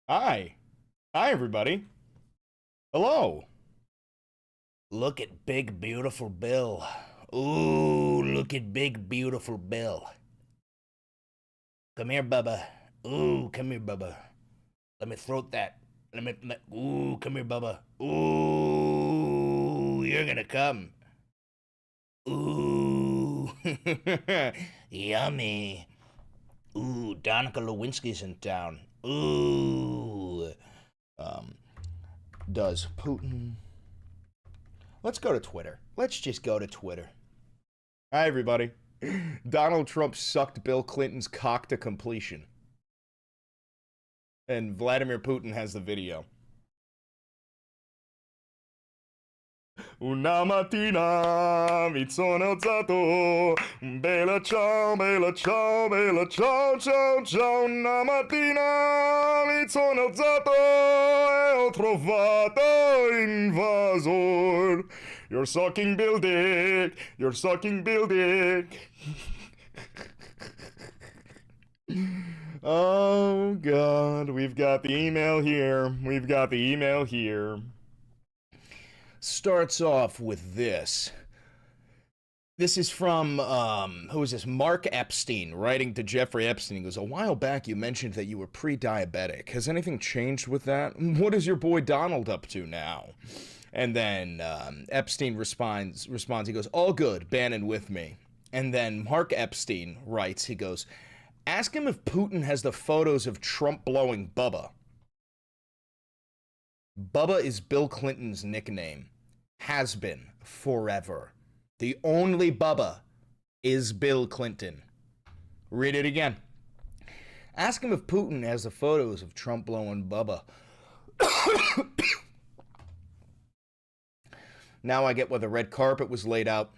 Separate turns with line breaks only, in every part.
Hi. Hi, everybody. Hello. Look at big, beautiful Bill. Ooh, look at big, beautiful Bill. Come here, Bubba. Ooh, come here, Bubba. Let me throat that. Ooh, come here, Bubba. Ooh, you're gonna come. Ooh, yummy. Ooh, Donica Lewinsky's in town. Ooh. Um, does Putin Let's go to Twitter. Let's just go to Twitter. Hi, everybody. Donald Trump sucked Bill Clinton's cock to completion. And Vladimir Putin has the video. Una mattina mi sono alzato, bella ciao, bella ciao, bella ciao, ciao, ciao. Una mattina mi sono alzato e ho trovato invasor. You're sucking Bill Dick, you're sucking Bill Dick. Oh, God, we've got the email here. We've got the email here. Starts off with this. This is from, who is this? Mark Epstein writing to Jeffrey Epstein. He goes, a while back you mentioned that you were pre-diabetic. Has anything changed with that? What is your boy Donald up to now? And then Epstein responds, he goes, all good, Bannon with me. And then Mark Epstein writes, he goes, ask him if Putin has the photos of Trump blowing Bubba. Bubba is Bill Clinton's nickname. Has been forever. The only Bubba is Bill Clinton. Read it again. Ask him if Putin has the photos of Trump blowing Bubba. Now I get why the red carpet was laid out.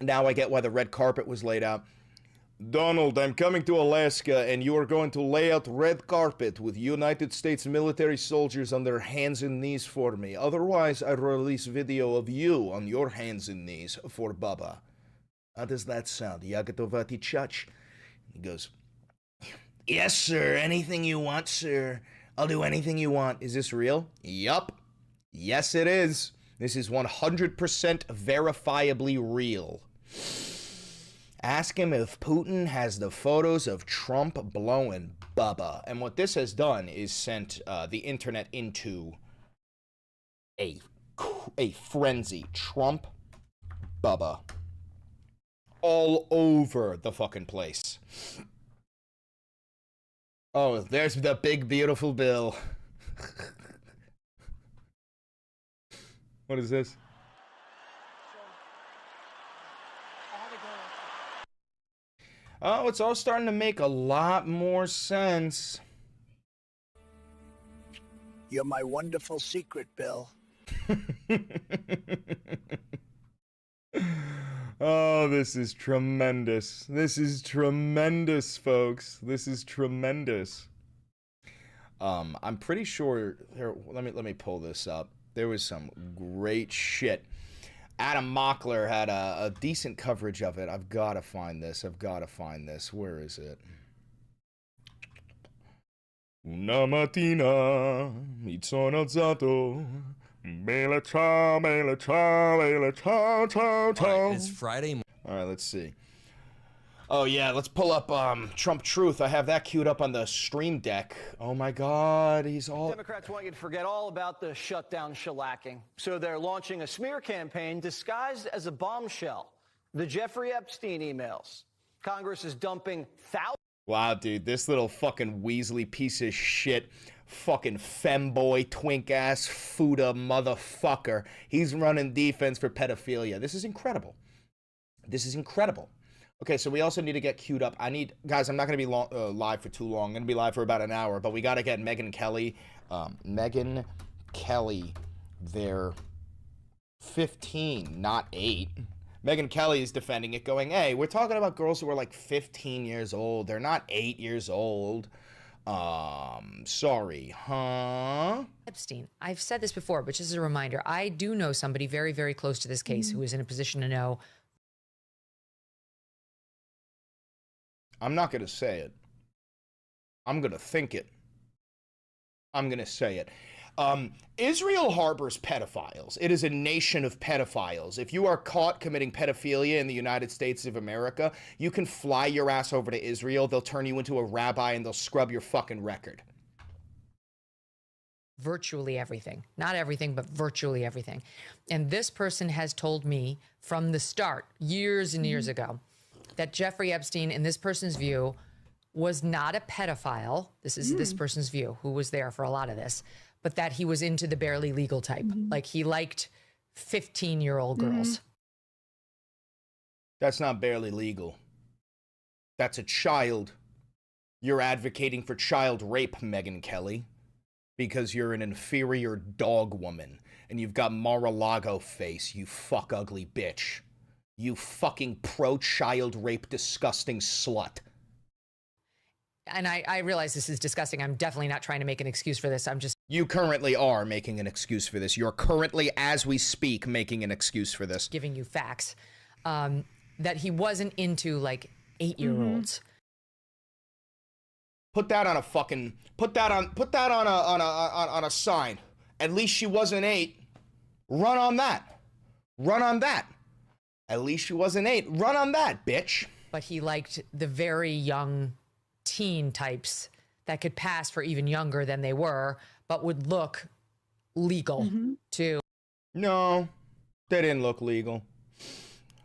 Now I get why the red carpet was laid out. Donald, I'm coming to Alaska, and you are going to lay out red carpet with United States military soldiers on their hands and knees for me. Otherwise, I release video of you on your hands and knees for Bubba. How does that sound? Yagotovati Chach? He goes, yes, sir. Anything you want, sir. I'll do anything you want. Is this real? Yup. Yes, it is. This is 100% verifiably real. Ask him if Putin has the photos of Trump blowing Bubba. And what this has done is sent the internet into a frenzy. Trump, Bubba. All over the fucking place. Oh, there's the big, beautiful Bill. What is this? Oh, it's all starting to make a lot more sense.
You're my wonderful secret, Bill.
Oh, this is tremendous. This is tremendous, folks. This is tremendous. I'm pretty sure here, let me pull this up. There was some great shit. Adam Mockler had a decent coverage of it. I've got to find this. Where is it? Una mattina mi sono alzato. Bella ciao, bella ciao, bella ciao, ciao, ciao.
It's Friday.
All right, let's see. Oh yeah, let's pull up Trump Truth. I have that queued up on the stream deck. Oh my God, he's all.
Democrats want you to forget all about the shutdown shellacking. So they're launching a smear campaign disguised as a bombshell. The Jeffrey Epstein emails. Congress is dumping thousands.
Wow, dude, this little fucking Weasley piece of shit, fucking femboy, twink ass, Fuda motherfucker. He's running defense for pedophilia. This is incredible. This is incredible. Okay, so we also need to get queued up. Guys, I'm not going to be live for too long. I'm going to be live for about an hour, but we got to get Megyn Kelly. Megyn Kelly, they're 15, not 8. Megyn Kelly is defending it, going, hey, we're talking about girls who are like 15 years old. They're not 8 years old. Sorry, huh?
Epstein. I've said this before, but just as a reminder, I do know somebody very, very close to this case who is in a position to know.
I'm not going to say it. I'm going to think it. I'm going to say it. Israel harbors pedophiles. It is a nation of pedophiles. If you are caught committing pedophilia in the United States of America, you can fly your ass over to Israel. They'll turn you into a rabbi and they'll scrub your fucking record.
Virtually everything. Not everything, but virtually everything. And this person has told me from the start, years and years ago, that Jeffrey Epstein, in this person's view, was not a pedophile. This is this person's view, who was there for a lot of this, but that he was into the barely legal type. Like he liked 15-year-old girls.
That's not barely legal. That's a child. You're advocating for child rape, Megyn Kelly, because you're an inferior dog woman and you've got Mar-a-Lago face, you fuck ugly bitch. You fucking pro-child rape disgusting slut.
And I realize this is disgusting. I'm definitely not trying to make an excuse for this. I'm just...
You currently are making an excuse for this. You're currently, as we speak, making an excuse for this.
Giving you facts. That he wasn't into, like, 8-year-olds.
Put that on a fucking... Put that on a sign. At least she wasn't 8. Run on that. Run on that. At least she wasn't 8. Run on that, bitch.
But he liked the very young teen types that could pass for even younger than they were, but would look legal too.
No, they didn't look legal.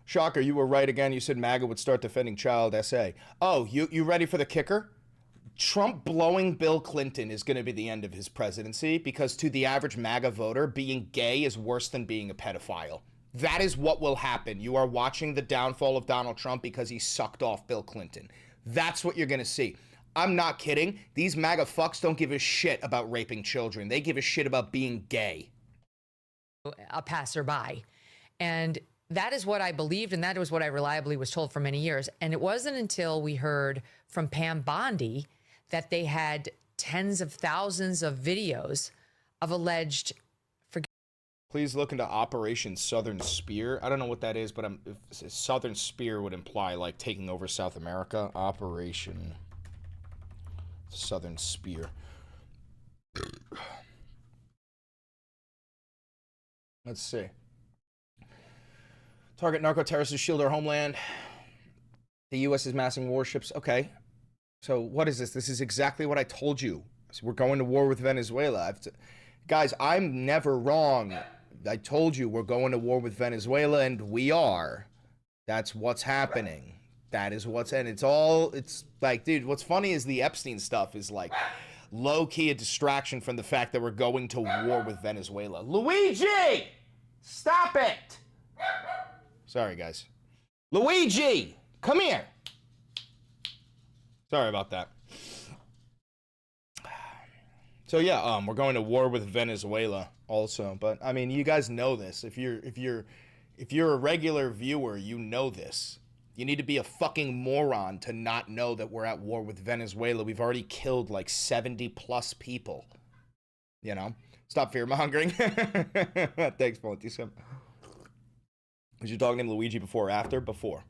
Shocker, you were right again. You said MAGA would start defending child SA. Oh, you ready for the kicker? Trump blowing Bill Clinton is going to be the end of his presidency because to the average MAGA voter, being gay is worse than being a pedophile. That is what will happen. You are watching the downfall of Donald Trump because he sucked off Bill Clinton. That's what you're going to see. I'm not kidding. These MAGA fucks don't give a shit about raping children. They give a shit about being gay.
A passerby. And that is what I believed, and that was what I reliably was told for many years. And it wasn't until we heard from Pam Bondi that they had tens of thousands of videos of alleged...
Please look into Operation Southern Spear. I don't know what that is, but Southern Spear would imply like taking over South America. Operation Southern Spear. Let's see. Target narco-terrorists to shield our homeland. The U.S. is massing warships. Okay. So what is this? This is exactly what I told you. So we're going to war with Venezuela. Guys, I'm never wrong. I told you we're going to war with Venezuela, and we are. That's what's happening. That is what's... And it's like, dude, what's funny is the Epstein stuff is like low-key a distraction from the fact that we're going to war with Venezuela. Luigi! Stop it! Sorry, guys. Luigi! Come here! Sorry about that. So yeah, we're going to war with Venezuela also, but I mean, you guys know this. If you're a regular viewer, you know this. You need to be a fucking moron to not know that we're at war with Venezuela. We've already killed like 70 plus people. You know, stop fear mongering. Thanks, Pontisum. Was you talking to Luigi before or after? Before.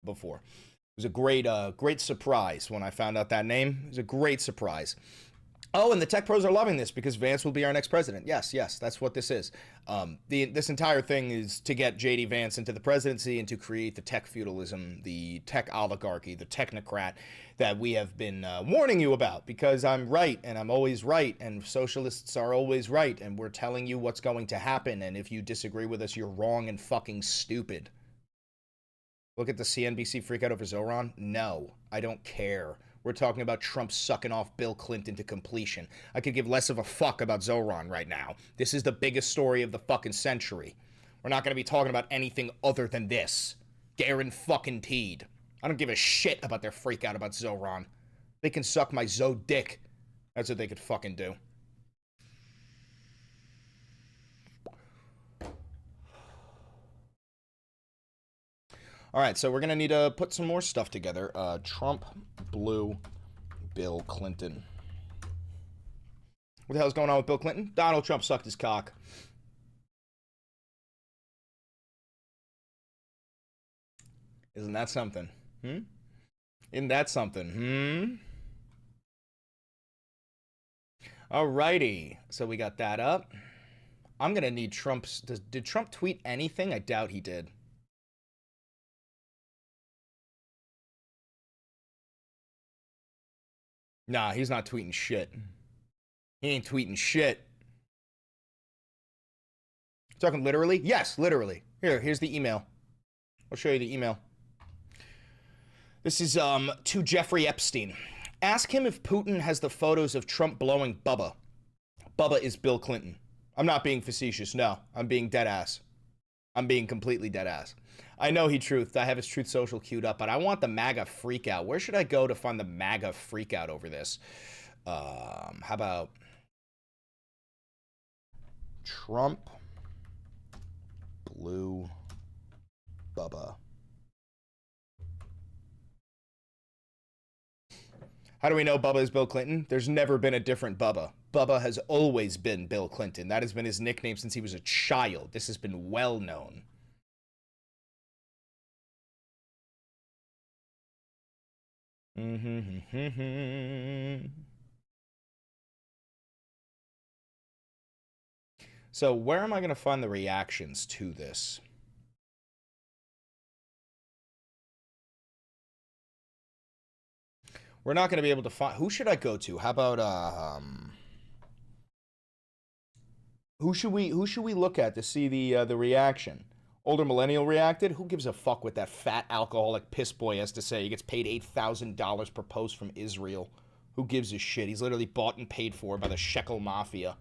It was a great surprise when I found out that name. It was a great surprise. Oh, and the tech pros are loving this because Vance will be our next president. Yes, that's what this is. This entire thing is to get J.D. Vance into the presidency and to create the tech feudalism, the tech oligarchy, the technocrat that we have been warning you about because I'm right and I'm always right and socialists are always right and we're telling you what's going to happen and if you disagree with us, you're wrong and fucking stupid. Look at the CNBC freak out over Zoran? No, I don't care. We're talking about Trump sucking off Bill Clinton to completion. I could give less of a fuck about Zoran right now. This is the biggest story of the fucking century. We're not going to be talking about anything other than this. Guaranteed. I don't give a shit about their freak out about Zoran. They can suck my Zo dick. That's what they could fucking do. All right, so we're going to need to put some more stuff together. Trump blew Bill Clinton. What the hell's going on with Bill Clinton? Donald Trump sucked his cock. Isn't that something? Isn't that something? Alrighty. So we got that up. I'm going to need Trump's... Did Trump tweet anything? I doubt he did. Nah, he's not tweeting shit. He ain't tweeting shit. Talking literally? Yes, literally. Here's the email. I'll show you the email. This is to Jeffrey Epstein. Ask him if Putin has the photos of Trump blowing Bubba. Bubba is Bill Clinton. I'm not being facetious. No, I'm being dead ass. I'm being completely dead ass. I know he truthed. I have his Truth Social queued up, but I want the MAGA freak out. Where should I go to find the MAGA freak out over this? How about Trump blew Bubba? How do we know Bubba is Bill Clinton? There's never been a different Bubba. Bubba has always been Bill Clinton. That has been his nickname since he was a child. This has been well known. So where am I going to find the reactions to this? We're not going to be able to find... Who should I go to? How about... Who should we look at to see the reaction? Older millennial reacted? Who gives a fuck what that fat alcoholic piss boy has to say? He gets paid $8,000 per post from Israel. Who gives a shit? He's literally bought and paid for by the shekel mafia.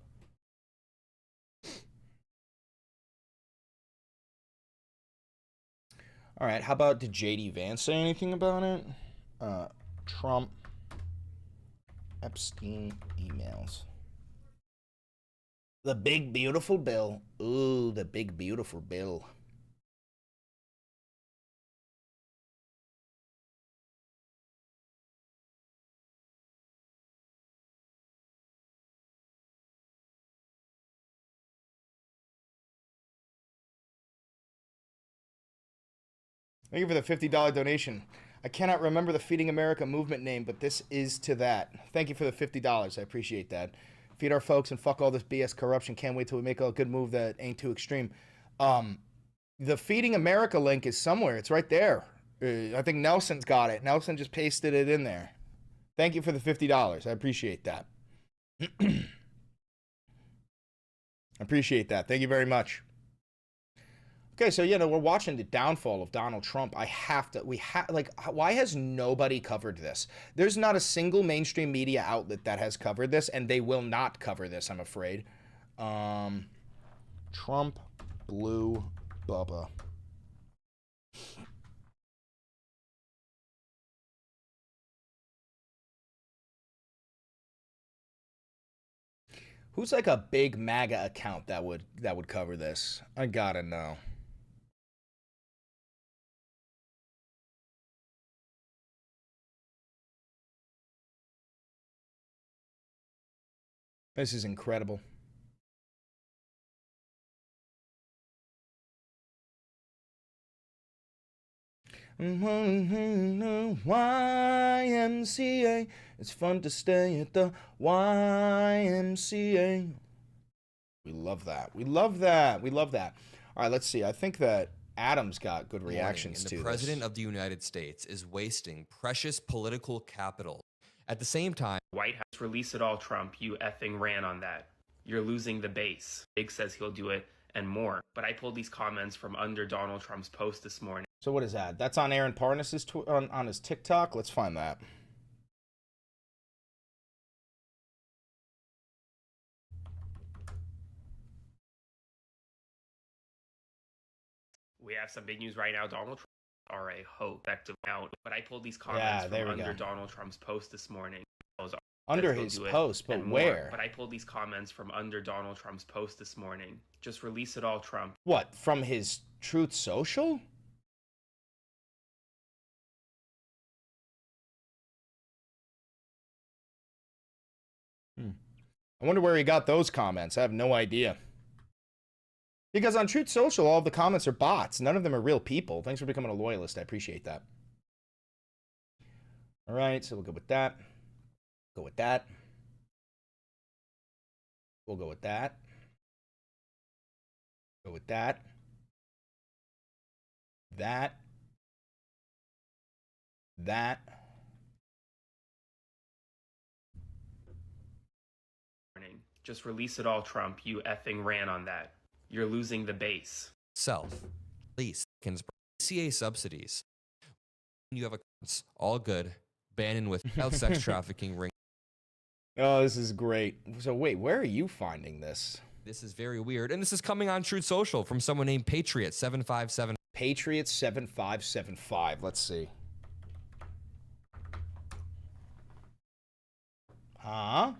All right, how about, did J.D. Vance say anything about it? Trump, Epstein emails. The big, beautiful bill. Ooh, the big, beautiful bill. Thank you for the $50 donation. I cannot remember the Feeding America movement name, but this is to that. Thank you for the $50. I appreciate that. Feed our folks and fuck all this BS corruption. Can't wait till we make a good move that ain't too extreme. The Feeding America link is somewhere. It's right there. I think Nelson's got it. Nelson just pasted it in there. Thank you for the $50. I appreciate that. I appreciate that. Thank you very much. Okay, so, you know, we're watching the downfall of Donald Trump. Why has nobody covered this? There's not a single mainstream media outlet that has covered this, and they will not cover this, I'm afraid. Trump blew Bubba. Who's like a big MAGA account that would cover this? I gotta know. This is incredible. YMCA. It's fun to stay at the YMCA. We love that. We love that. We love that. All right, let's see. I think that Adam's got good reactions to this.
The President of the United States is wasting precious political capital. At the same time,
White House, release it all, Trump. You effing ran on that. You're losing the base. Big says he'll do it and more. But I pulled these comments from under Donald Trump's post this morning.
So what is that? That's on Aaron Parnas's on his TikTok. Let's find that.
We have some big news right now. Donald Trump are a hoax effective out. But I pulled these comments from under Donald Trump's post this morning.
Under his post, but where?
But I pulled these comments from under Donald Trump's post this morning. Just release it all, Trump.
What, from his Truth Social? I wonder where he got those comments. I have no idea. Because on Truth Social, all of the comments are bots. None of them are real people. Thanks for becoming a loyalist. I appreciate that. All right, so we'll go with that. Go with that. We'll go with that. Go with that. That. That.
Just release it all, Trump. You effing ran on that. You're losing the base.
Self, lease, CA subsidies. You have it's all good. Bannon without sex trafficking ring.
Oh, this is great. So wait, where are you finding this?
This is very weird. And this is coming on Truth Social from someone named Patriot757.
Patriot7575. Let's see. Huh?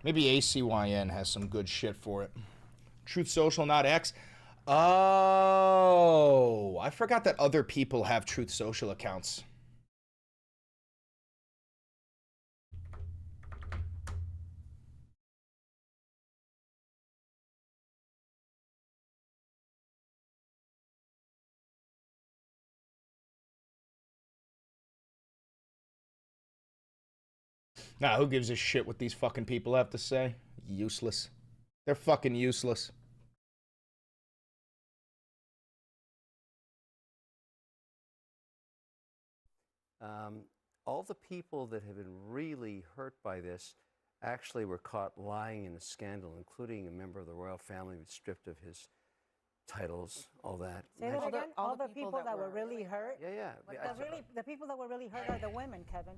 Maybe ACYN has some good shit for it. Truth Social, not X. Oh, I forgot that other people have Truth Social accounts. Nah, who gives a shit what these fucking people have to say? Useless. They're fucking useless.
All the people that have been really hurt by this actually were caught lying in a scandal, including a member of the royal family who was stripped of his titles, all that.
Say that again? All the people that were really hurt?
Yeah.
The people that were really hurt are the women, Kevin.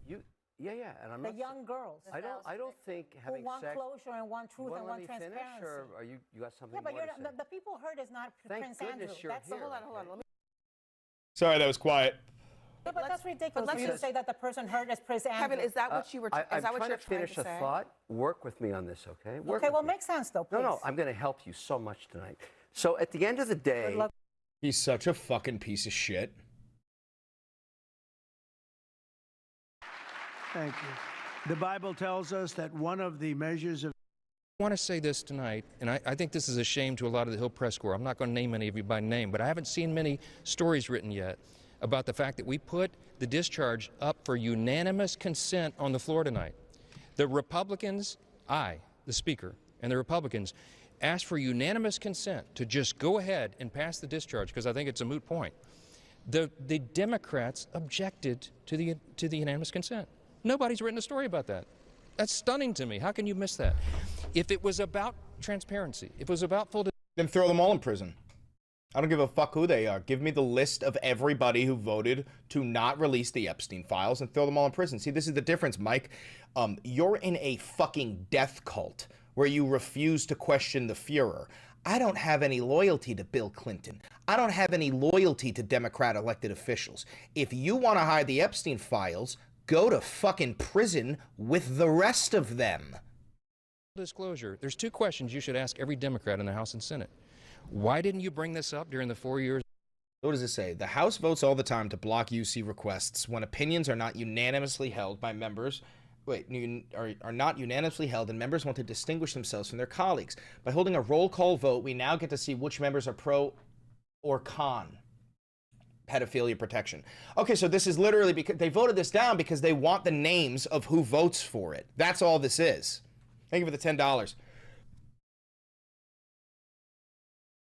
Yeah, and I'm
the
not
young girls.
I don't think having
who want
sex.
closure and want truth and want transparency.
Finish, or are you got something?
Yeah, but
more
you're
to
not,
say?
the people hurt is not
Thank
Prince
goodness
Andrew.
you're
That's
here.
hold on. Let me.
Sorry, that was quiet.
Yeah, but that's ridiculous for you to say that the person hurt is Prince Andrew.
Kevin, is that what you were?
I'm trying to finish a thought. Work with me on this, okay?
Okay, well, make sense though, please.
No, I'm going to help you so much tonight. So at the end of the day,
he's such a fucking piece of shit.
Thank you. The Bible tells us that one of the measures of
I want to say this tonight, and I think this is a shame to a lot of the Hill Press Corps. I'm not going to name any of you by name, but I haven't seen many stories written yet about the fact that we put the discharge up for unanimous consent on the floor tonight. The Republicans, the Speaker, and the Republicans asked for unanimous consent to just go ahead and pass the discharge because I think it's a moot point. The Democrats objected to the unanimous consent. Nobody's written a story about that. That's stunning to me. How can you miss that? If it was about transparency, if it was about full...
Then throw them all in prison. I don't give a fuck who they are. Give me the list of everybody who voted to not release the Epstein files and throw them all in prison. See, this is the difference, Mike. You're in a fucking death cult where you refuse to question the Fuhrer. I don't have any loyalty to Bill Clinton. I don't have any loyalty to Democrat elected officials. If you want to hide the Epstein files, go to fucking prison with the rest of them.
Disclosure, there's two questions you should ask every Democrat in the House and Senate. Why didn't you bring this up during the 4 years?
What does it say? The House votes all the time to block UC requests when opinions are not unanimously held by members. Are not unanimously held and members want to distinguish themselves from their colleagues. By holding a roll call vote, we now get to see which members are pro or con pedophilia protection. Okay, so this is literally because they voted this down because they want the names of who votes for it. That's all this is. Thank you for the $10.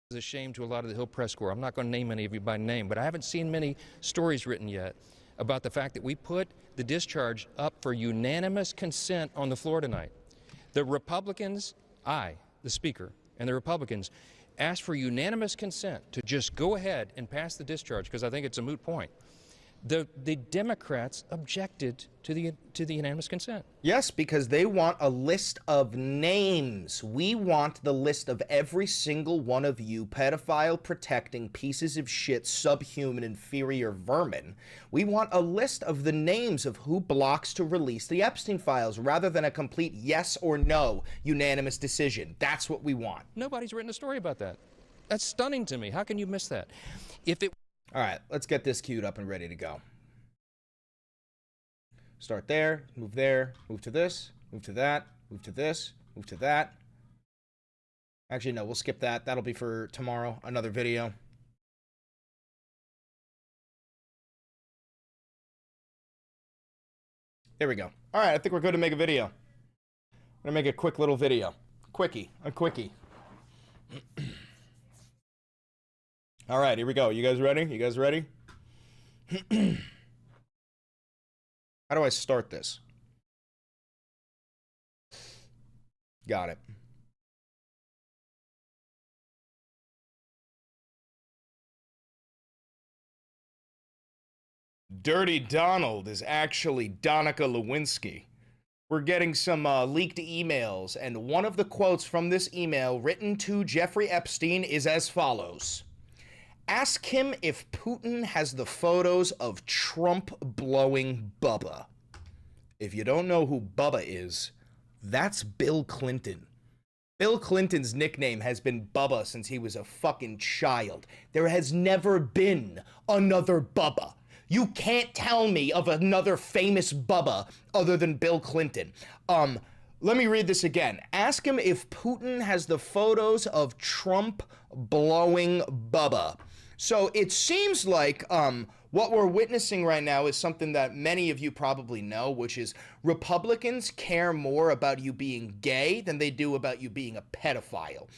It's a shame to a lot of the Hill Press Corps. I'm not going to name any of you by name, but I haven't seen many stories written yet about the fact that we put the discharge up for unanimous consent on the floor tonight. The Republicans, the Speaker, and the Republicans asked for unanimous consent to just go ahead and pass the discharge because I think it's a moot point. The Democrats objected to the unanimous consent.
Yes, because they want a list of names. We want the list of every single one of you pedophile protecting pieces of shit, subhuman, inferior vermin. We want a list of the names of who blocks to release the Epstein files rather than a complete yes or no unanimous decision. That's what we want.
Nobody's written a story about that. That's stunning to me. How can you miss that? If it
All right, let's get this queued up and ready to go. Start there, move to this, move to that, move to this, move to that. Actually, no, we'll skip that. That'll be for tomorrow, another video. There we go. All right, I think we're good to make a video. I'm gonna make a quick little video. A quickie. All right, here we go. You guys ready? How do I start this? Got it. Dirty Donald is actually Donica Lewinsky. We're getting some leaked emails, and one of the quotes from this email written to Jeffrey Epstein is as follows. Ask him if Putin has the photos of Trump blowing Bubba. If you don't know who Bubba is, that's Bill Clinton. Bill Clinton's nickname has been Bubba since he was a fucking child. There has never been another Bubba. You can't tell me of another famous Bubba other than Bill Clinton. Let me read this again. Ask him if Putin has the photos of Trump blowing Bubba. So it seems like what we're witnessing right now is something that many of you probably know, which is Republicans care more about you being gay than they do about you being a pedophile.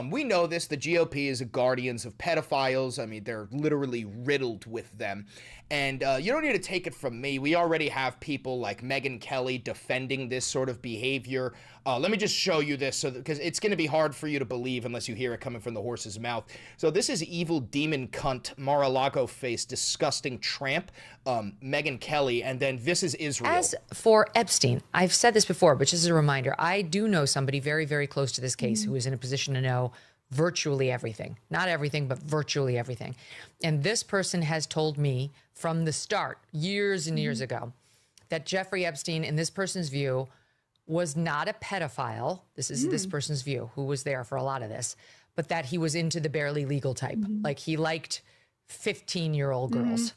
We know this. The GOP is guardians of pedophiles. I mean, they're literally riddled with them. And you don't need to take it from me. We already have people like Megyn Kelly defending this sort of behavior. Let me just show you this because it's going to be hard for you to believe unless you hear it coming from the horse's mouth. So this is evil demon cunt, Mar-a-Lago face, disgusting tramp, Megyn Kelly. And then this is Israel.
As for Epstein, I've said this before, but just as a reminder, I do know somebody very, very close to this case who is in a position to know virtually everything. Not everything, but virtually everything. And this person has told me from the start, years and years ago, that Jeffrey Epstein, in this person's view, was not a pedophile. This is this person's view, who was there for a lot of this, but that he was into the barely legal type. Like he liked 15-year-old girls.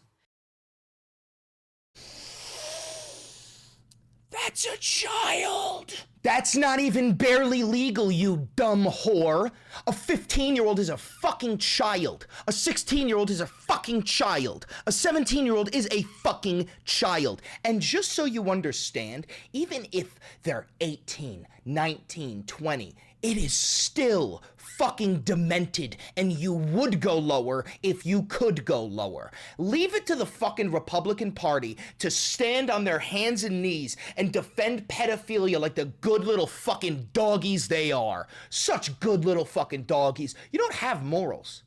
That's a child. That's not even barely legal, you dumb whore. A 15-year-old is a fucking child. A 16-year-old is a fucking child. A 17-year-old is a fucking child. And just so you understand, even if they're 18, 19, 20, it is still fucking demented, and you would go lower if you could go lower. Leave it to the fucking Republican Party to stand on their hands and knees and defend pedophilia like the good little fucking doggies they are. Such good little fucking doggies. You don't have morals.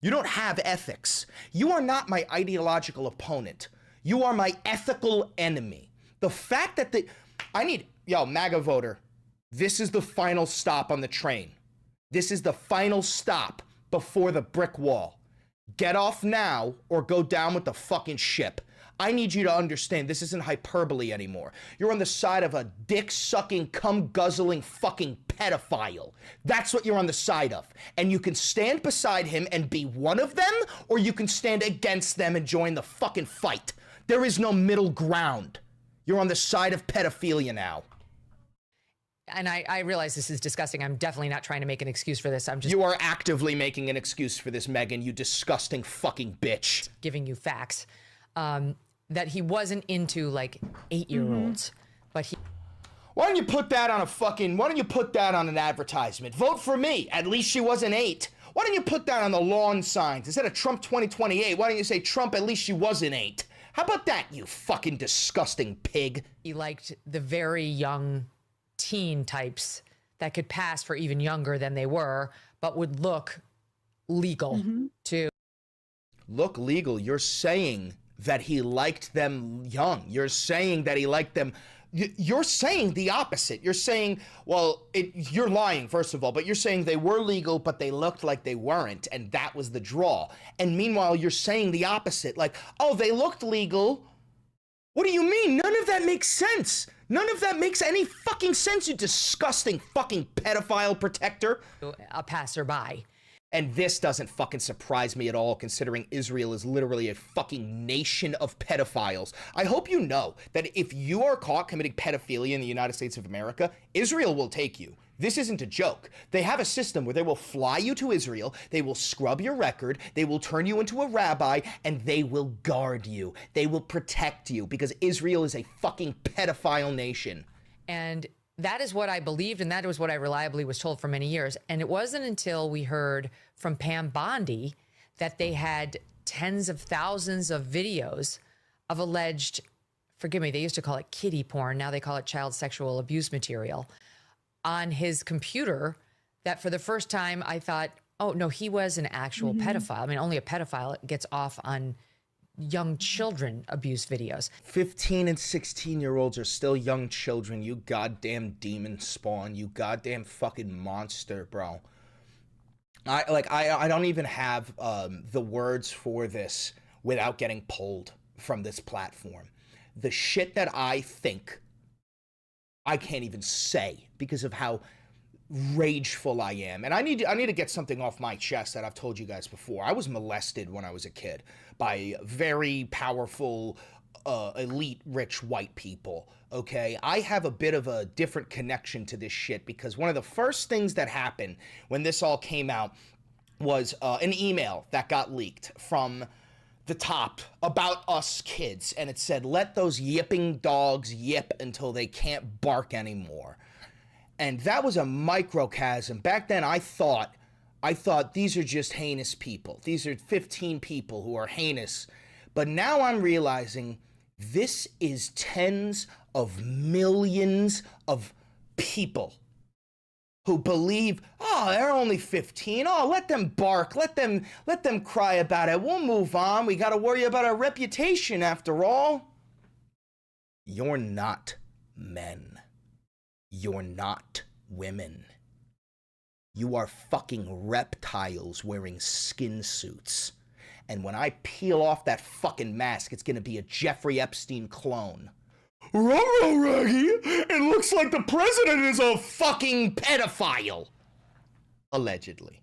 You don't have ethics. You are not my ideological opponent. You are my ethical enemy. The fact that yo, MAGA voter, this is the final stop on the train. This is the final stop before the brick wall. Get off now or go down with the fucking ship. I need you to understand this isn't hyperbole anymore. You're on the side of a dick-sucking, cum-guzzling fucking pedophile. That's what you're on the side of. And you can stand beside him and be one of them, or you can stand against them and join the fucking fight. There is no middle ground. You're on the side of pedophilia now.
And I realize this is disgusting. I'm definitely not trying to make an excuse for this. I'm just...
You are actively making an excuse for this, Megyn, you disgusting fucking bitch.
Giving you facts. That he wasn't into, like, 8-year-olds. But he...
Why don't you put that on an advertisement? Vote for me. At least she wasn't 8. Why don't you put that on the lawn signs? Instead of Trump 2028, why don't you say Trump, at least she wasn't 8? How about that, you fucking disgusting pig?
He liked the very young teen types that could pass for even younger than they were, but would look legal too.
Look legal. You're saying that he liked them young. You're saying that he liked them. You're saying the opposite. You're saying, well, you're lying, first of all, but you're saying they were legal, but they looked like they weren't, and that was the draw. And meanwhile, you're saying the opposite, like, oh, they looked legal. What do you mean? None of that makes sense. None of that makes any fucking sense, you disgusting fucking pedophile protector.
A passerby.
And this doesn't fucking surprise me at all, considering Israel is literally a fucking nation of pedophiles. I hope you know that if you are caught committing pedophilia in the United States of America, Israel will take you. This isn't a joke. They have a system where they will fly you to Israel, they will scrub your record, they will turn you into a rabbi, and they will guard you. They will protect you, because Israel is a fucking pedophile nation.
And that is what I believed, and that was what I reliably was told for many years. And it wasn't until we heard from Pam Bondi that they had tens of thousands of videos of alleged, forgive me, they used to call it kiddie porn, now they call it child sexual abuse material, on his computer, that for the first time I thought, oh, no, he was an actual pedophile. I mean, only a pedophile gets off on young children abuse videos.
15 and 16-year-olds are still young children, you goddamn demon spawn, you goddamn fucking monster, bro. I don't even have the words for this without getting pulled from this platform. The shit that I think, I can't even say because of how rageful I am. And I need to get something off my chest that I've told you guys before. I was molested when I was a kid by very powerful, elite, rich white people, okay? I have a bit of a different connection to this shit because one of the first things that happened when this all came out was an email that got leaked from the top about us kids, and it said, let those yipping dogs yip until they can't bark anymore. And that was a microcosm. Back then I thought these are just heinous people. These are 15 people who are heinous. But now I'm realizing this is tens of millions of people who believe, oh, they're only 15. Oh, let them bark. Let them cry about it. We'll move on. We got to worry about our reputation after all. You're not men. You're not women. You are fucking reptiles wearing skin suits. And when I peel off that fucking mask, it's gonna be a Jeffrey Epstein clone. Ruh-roh, Raggy! It looks like the president is a fucking pedophile! Allegedly.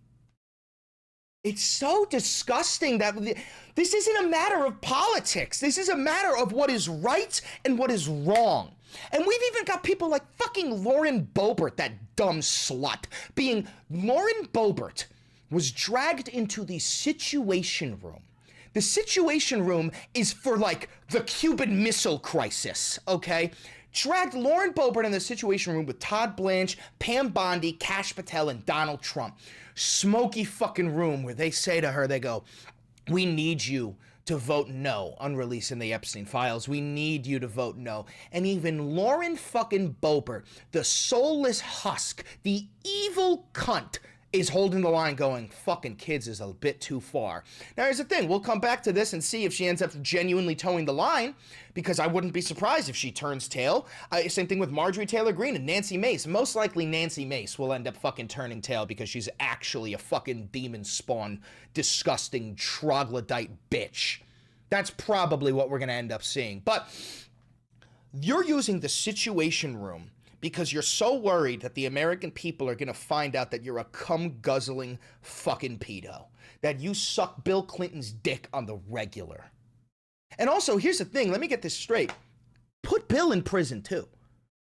It's so disgusting that this isn't a matter of politics. This is a matter of what is right and what is wrong. And we've even got people like fucking Lauren Boebert, that dumb slut, Lauren Boebert was dragged into the Situation Room. The Situation Room is for like the Cuban Missile Crisis, okay? Dragged Lauren Boebert in the Situation Room with Todd Blanche, Pam Bondi, Kash Patel, and Donald Trump. Smoky fucking room where they say to her, they go, we need you to vote no on releasing the Epstein files. We need you to vote no. And even Lauren fucking Boebert, the soulless husk, the evil cunt, is holding the line going, fucking kids is a bit too far. Now here's the thing, we'll come back to this and see if she ends up genuinely towing the line, because I wouldn't be surprised if she turns tail. Same thing with Marjorie Taylor Greene and Nancy Mace. Most likely Nancy Mace will end up fucking turning tail because she's actually a fucking demon spawn, disgusting troglodyte bitch. That's probably what we're gonna end up seeing. But you're using the Situation Room because you're so worried that the American people are gonna find out that you're a cum-guzzling fucking pedo. That you suck Bill Clinton's dick on the regular. And also, here's the thing, let me get this straight. Put Bill in prison too.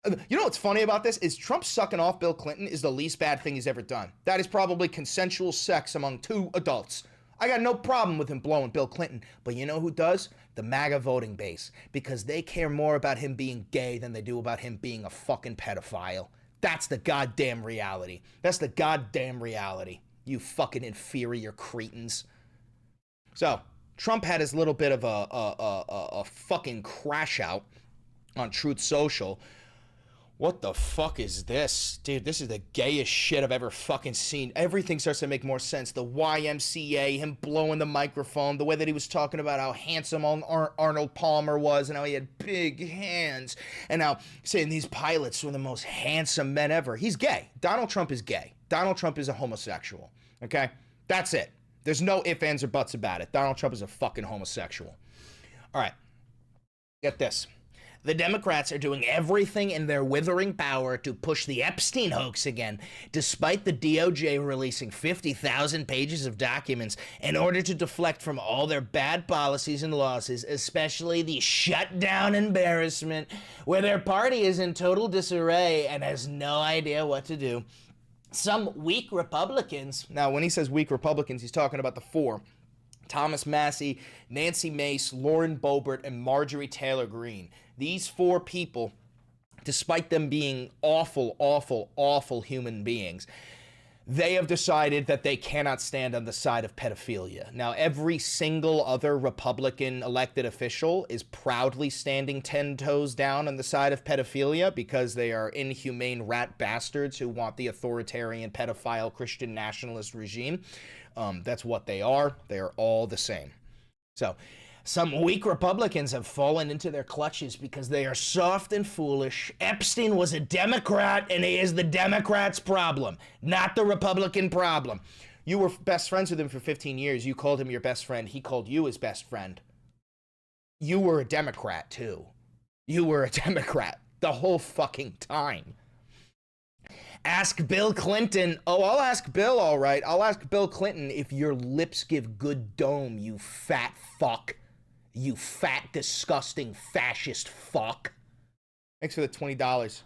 You know what's funny about this is Trump sucking off Bill Clinton is the least bad thing he's ever done. That is probably consensual sex among two adults. I got no problem with him blowing Bill Clinton, but you know who does? The MAGA voting base, because they care more about him being gay than they do about him being a fucking pedophile. That's the goddamn reality. That's the goddamn reality, you fucking inferior cretins. So, Trump had his little bit of a fucking crash out on Truth Social. What the fuck is this? Dude, this is the gayest shit I've ever fucking seen. Everything starts to make more sense. The YMCA, him blowing the microphone, the way that he was talking about how handsome Arnold Palmer was and how he had big hands, and how saying these pilots were the most handsome men ever. He's gay. Donald Trump is gay. Donald Trump is a homosexual. Okay? That's it. There's no ifs, ands, or buts about it. Donald Trump is a fucking homosexual. All right. Get this. The Democrats are doing everything in their withering power to push the Epstein hoax again, despite the DOJ releasing 50,000 pages of documents in order to deflect from all their bad policies and losses, especially the shutdown embarrassment, where their party is in total disarray and has no idea what to do. Some weak Republicans, now when he says weak Republicans, he's talking about the four: Thomas Massie, Nancy Mace, Lauren Boebert, and Marjorie Taylor Greene. These four people, despite them being awful, awful, awful human beings, they have decided that they cannot stand on the side of pedophilia. Now, every single other Republican elected official is proudly standing 10 toes down on the side of pedophilia because they are inhumane rat bastards who want the authoritarian pedophile Christian nationalist regime. That's what they are. They are all the same. So, some weak Republicans have fallen into their clutches because they are soft and foolish. Epstein was a Democrat, and he is the Democrats' problem, not the Republican problem. You were best friends with him for 15 years. You called him your best friend. He called you his best friend. You were a Democrat, too. You were a Democrat the whole fucking time. Ask Bill Clinton. Oh, I'll ask Bill, all right. I'll ask Bill Clinton if your lips give good dome, you fat fuck. You fat, disgusting, fascist fuck. Thanks for the $20.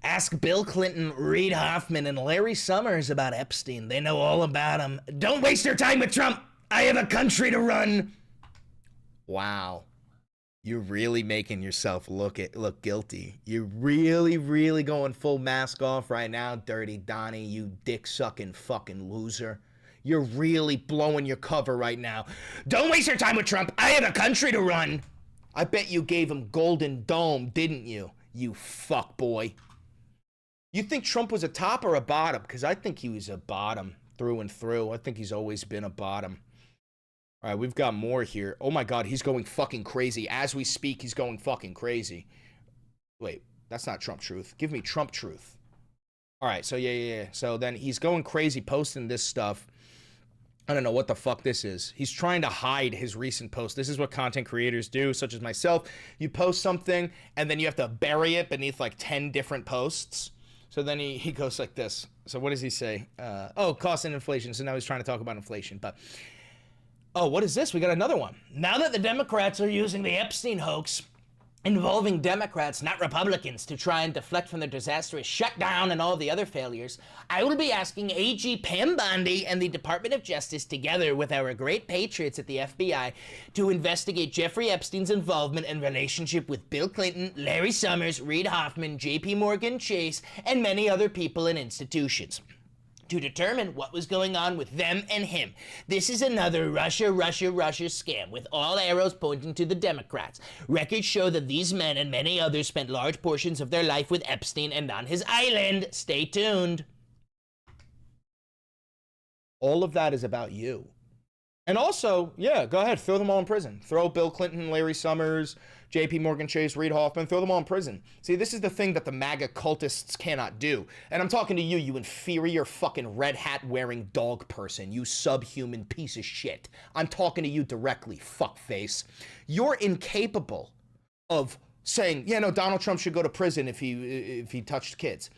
Ask Bill Clinton, Reid Hoffman, and Larry Summers about Epstein. They know all about him. Don't waste your time with Trump. I have a country to run. Wow. You're really making yourself look guilty. You're really going full mask off right now, Dirty Donnie, you dick-sucking fucking loser. You're really blowing your cover right now. Don't waste your time with Trump. I have a country to run. I bet you gave him Golden Dome, didn't you? You fuck boy. You think Trump was a top or a bottom? Because I think he was a bottom through and through. I think he's always been a bottom. All right, we've got more here. Oh my God, he's going fucking crazy. As we speak, he's going fucking crazy. Wait, that's not Trump truth. Give me Trump truth. All right, so yeah. So then he's going crazy posting this stuff. I don't know what the fuck this is. He's trying to hide his recent post. This is what content creators do, such as myself. You post something, and then you have to bury it beneath like 10 different posts. So then he goes like this. So what does he say? Cost and inflation. So now he's trying to talk about inflation. But, oh, what is this? We got another one. Now that the Democrats are using the Epstein hoax involving Democrats, not Republicans, to try and deflect from their disastrous shutdown and all the other failures, I will be asking AG Pam Bondi and the Department of Justice, together with our great patriots at the FBI, to investigate Jeffrey Epstein's involvement and relationship with Bill Clinton, Larry Summers, Reid Hoffman, JP Morgan Chase, and many other people and institutions, to determine what was going on with them and him. This is another Russia scam, with all arrows pointing to the Democrats. Records show that these men and many others spent large portions of their life with Epstein and on his island. Stay tuned. All of that is about you. And also, yeah, go ahead, throw them all in prison. Throw Bill Clinton, Larry Summers, JP Morgan Chase, Reid Hoffman, throw them all in prison. See, this is the thing that the MAGA cultists cannot do. And I'm talking to you, you inferior fucking red hat wearing dog person, you subhuman piece of shit. I'm talking to you directly, fuckface. You're incapable of saying, yeah, no, Donald Trump should go to prison if he touched kids.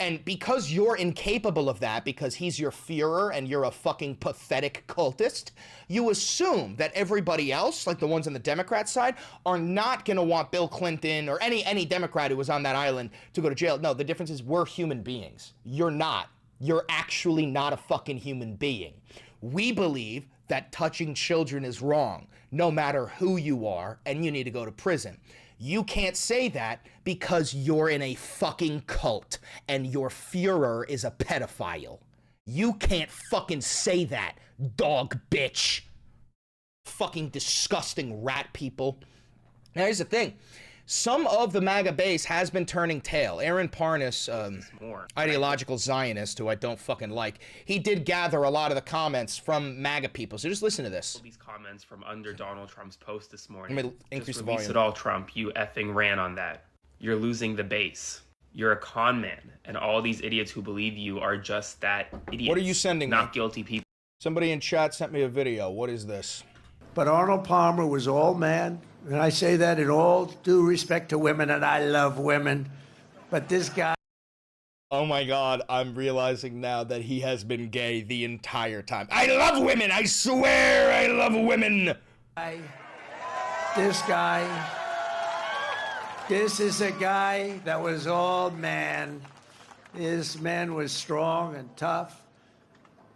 And because you're incapable of that, because he's your Führer and you're a fucking pathetic cultist, you assume that everybody else, like the ones on the Democrat side, are not going to want Bill Clinton or any Democrat who was on that island to go to jail. No, the difference is we're human beings. You're not. You're actually not a fucking human being. We believe that touching children is wrong, no matter who you are, and you need to go to prison. You can't say that because you're in a fucking cult and your Führer is a pedophile. You can't fucking say that, dog bitch. Fucking disgusting rat people. Now here's the thing. Some of the MAGA base has been turning tail. Aaron Parnas, ideological Zionist, who I don't fucking like, he did gather a lot of the comments from MAGA people. So just listen to this.
These comments from under Donald Trump's post this morning.
Let me increase the
volume. Release it all, Trump. You effing ran on that. You're losing the base. You're a con man. And all these idiots who believe you are just that idiots.
What are you sending me?
Not guilty people.
Somebody in chat sent me a video. What is this?
But Arnold Palmer was all man. And I say that in all due respect to women, and I love women. But this guy...
Oh my God, I'm realizing now that he has been gay the entire time. I love women! I swear I love women!
This guy... This is a guy that was all man. His man was strong and tough.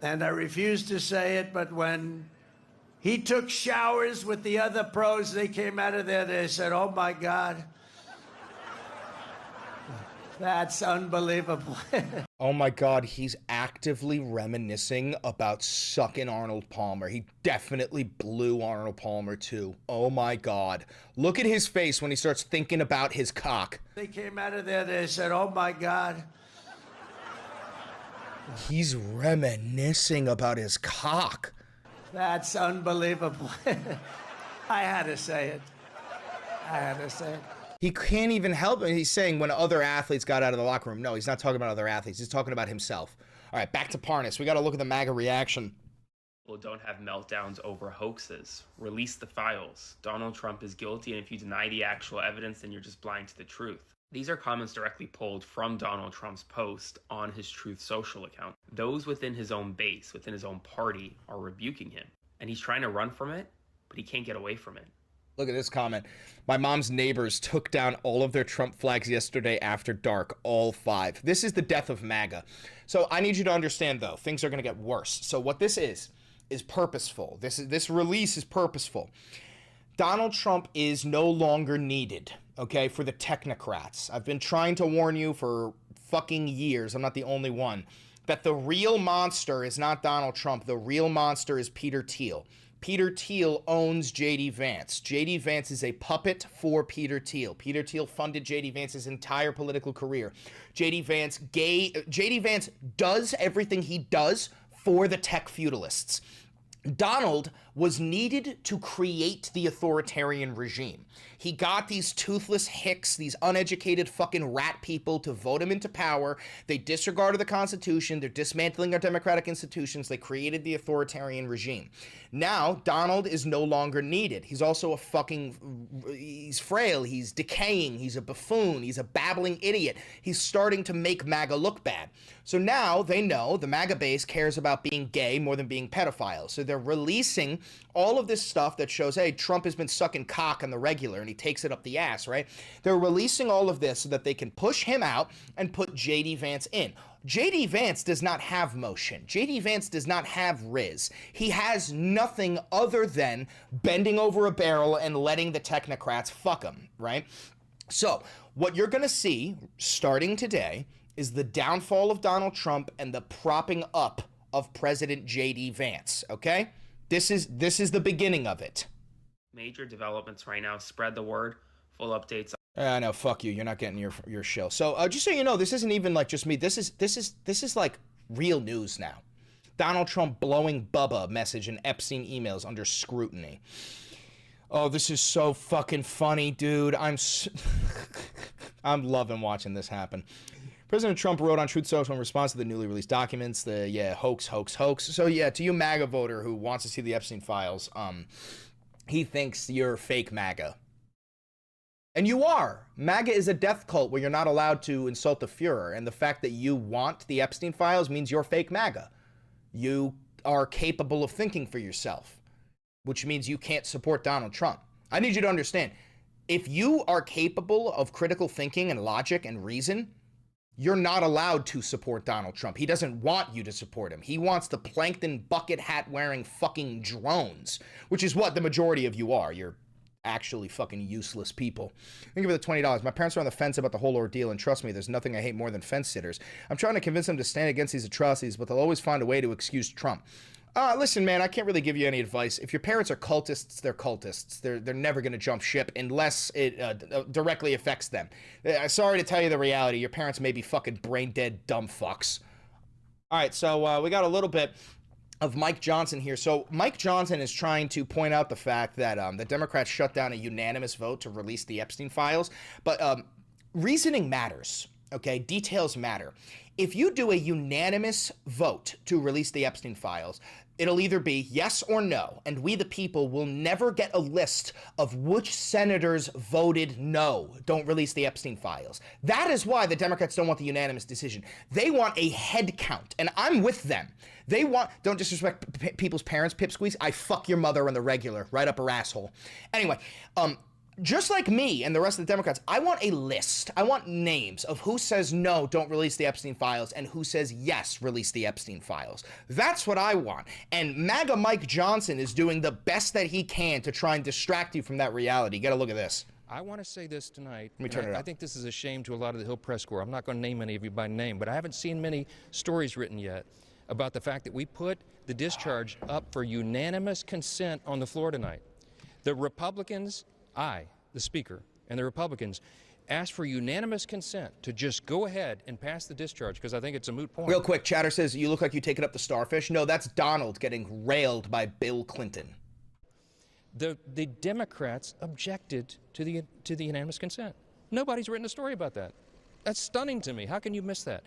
And I refuse to say it, but when he took showers with the other pros, they came out of there, they said, oh my God. That's unbelievable.
Oh my God, he's actively reminiscing about sucking Arnold Palmer. He definitely blew Arnold Palmer too. Oh my God. Look at his face when he starts thinking about his cock.
They came out of there, they said, oh my God.
He's reminiscing about his cock.
That's unbelievable. I had to say it. I had to say it.
He can't even help it. He's saying when other athletes got out of the locker room. No, he's not talking about other athletes. He's talking about himself. All right, back to Parnas. We got to look at the MAGA reaction.
Well, don't have meltdowns over hoaxes. Release the files. Donald Trump is guilty, and if you deny the actual evidence, then you're just blind to the truth. These are comments directly pulled from Donald Trump's post on his Truth Social account. Those within his own base, within his own party, are rebuking him. And he's trying to run from it, but he can't get away from it.
Look at this comment. My mom's neighbors took down all of their Trump flags yesterday after dark, all 5. This is the death of MAGA. So I need you to understand, though, things are going to get worse. So what this is purposeful. This release is purposeful. Donald Trump is no longer needed, okay, for the technocrats. I've been trying to warn you for fucking years. I'm not the only one. That the real monster is not Donald Trump. The real monster is Peter Thiel. Peter Thiel owns J.D. Vance. J.D. Vance is a puppet for Peter Thiel. Peter Thiel funded J.D. Vance's entire political career. J.D. Vance does everything he does for the tech feudalists. Donald was needed to create the authoritarian regime. He got these toothless hicks, these uneducated fucking rat people to vote him into power. They disregarded the Constitution. They're dismantling our democratic institutions. They created the authoritarian regime. Now, Donald is no longer needed. He's also he's frail. He's decaying. He's a buffoon. He's a babbling idiot. He's starting to make MAGA look bad. So now they know the MAGA base cares about being gay more than being pedophiles. So they're releasing all of this stuff that shows, hey, Trump has been sucking cock on the regular and he takes it up the ass, right? They're releasing all of this so that they can push him out and put J.D. Vance in. J.D. Vance does not have motion. J.D. Vance does not have riz. He has nothing other than bending over a barrel and letting the technocrats fuck him, right? So what you're going to see starting today is the downfall of Donald Trump and the propping up of President J.D. Vance, okay? This is the beginning of it.
Major developments right now. Spread the word. Full updates.
No, fuck you. You're not getting your show. So just so you know, this isn't even like just me. This is like real news now. Donald Trump blowing Bubba message and Epstein emails under scrutiny. Oh, this is so fucking funny, dude. I'm loving watching this happen. President Trump wrote on Truth Social in response to the newly released documents, hoax. So yeah, to you MAGA voter who wants to see the Epstein files, he thinks you're fake MAGA. And you are. MAGA is a death cult where you're not allowed to insult the Fuhrer, and the fact that you want the Epstein files means you're fake MAGA. You are capable of thinking for yourself, which means you can't support Donald Trump. I need you to understand, if you are capable of critical thinking and logic and reason, you're not allowed to support Donald Trump. He doesn't want you to support him. He wants the plankton bucket hat wearing fucking drones, which is what the majority of you are. You're actually fucking useless people. Thank you for the $20. My parents are on the fence about the whole ordeal, and trust me, there's nothing I hate more than fence sitters. I'm trying to convince them to stand against these atrocities, but they'll always find a way to excuse Trump. Listen, man, I can't really give you any advice. If your parents are cultists, they're cultists. They're never going to jump ship unless it directly affects them. Sorry to tell you the reality. Your parents may be fucking brain-dead dumb fucks. All right, so we got a little bit of Mike Johnson here. So Mike Johnson is trying to point out the fact that the Democrats shut down a unanimous vote to release the Epstein files. But reasoning matters, okay? Details matter. If you do a unanimous vote to release the Epstein files, It'll either be yes or no, and we the people will never get a list of which senators voted no, don't release the Epstein files. That is why the Democrats don't want the unanimous decision. They want a head count, and I'm with them. They want, don't disrespect people's parents, pipsqueaks. I fuck your mother on the regular, right up her asshole. Anyway, just like me and the rest of the Democrats, I want a list. I want names of who says no, don't release the Epstein files, and who says yes, release the Epstein files. That's what I want. And MAGA Mike Johnson is doing the best that he can to try and distract you from that reality. Get a look at this.
I want to say this tonight.
Let me turn it up.
I think this is a shame to a lot of the Hill Press Corps. I'm not going to name any of you by name, but I haven't seen many stories written yet about the fact that we put the discharge up for unanimous consent on the floor tonight. The Republicans, the Speaker, and the Republicans asked for unanimous consent to just go ahead and pass the discharge because I think it's a moot point.
Real quick, Chatter says, you look like you taking up the starfish. No, that's Donald getting railed by Bill Clinton.
The Democrats objected to the unanimous consent. Nobody's written a story about that. That's stunning to me. How can you miss that?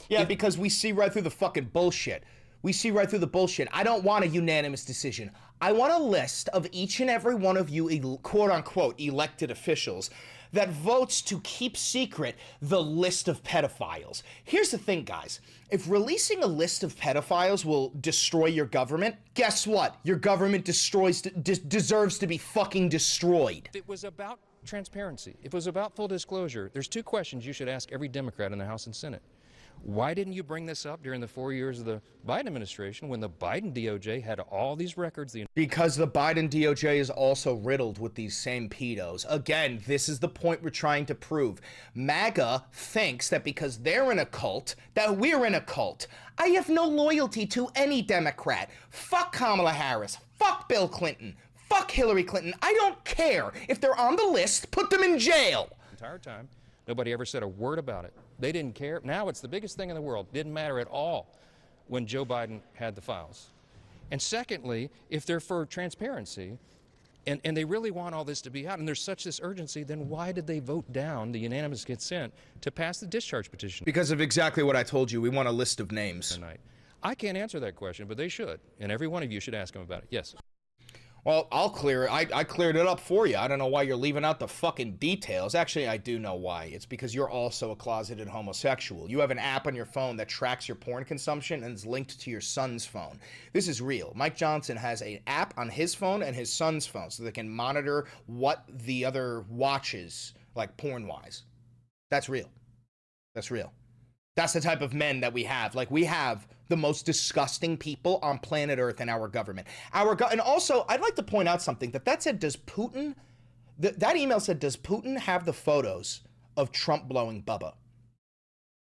Yeah, because we see right through the fucking bullshit. We see right through the bullshit. I don't want a unanimous decision. I want a list of each and every one of you, quote-unquote, elected officials that votes to keep secret the list of pedophiles. Here's the thing, guys. If releasing a list of pedophiles will destroy your government, guess what? Your government deserves to be fucking destroyed.
It was about transparency. It was about full disclosure. There's two questions you should ask every Democrat in the House and Senate. Why didn't you bring this up during the 4 years of the Biden administration when the Biden DOJ had all these records?
Because the Biden DOJ is also riddled with these same pedos. Again, this is the point we're trying to prove. MAGA thinks that because they're in a cult, that we're in a cult. I have no loyalty to any Democrat. Fuck Kamala Harris. Fuck Bill Clinton. Fuck Hillary Clinton. I don't care. If they're on the list, put them in jail.
Entire time. Nobody ever said a word about it. They didn't care. Now it's the biggest thing in the world. Didn't matter at all when Joe Biden had the files. And secondly, if they're for transparency and they really want all this to be out and there's such this urgency, then why did they vote down the unanimous consent to pass the discharge petition?
Because of exactly what I told you. We want a list of names.
Tonight. I can't answer that question, but they should. And every one of you should ask them about it. Yes.
Well, I'll clear it. I cleared it up for you. I don't know why you're leaving out the fucking details. Actually, I do know why. It's because you're also a closeted homosexual. You have an app on your phone that tracks your porn consumption and is linked to your son's phone. This is real. Mike Johnson has an app on his phone and his son's phone so they can monitor what the other watches, like porn-wise. That's real. That's real. That's the type of men that we have. Like, we have the most disgusting people on planet Earth in our government. And also, I'd like to point out something. That said, does Putin... That email said, does Putin have the photos of Trump blowing Bubba?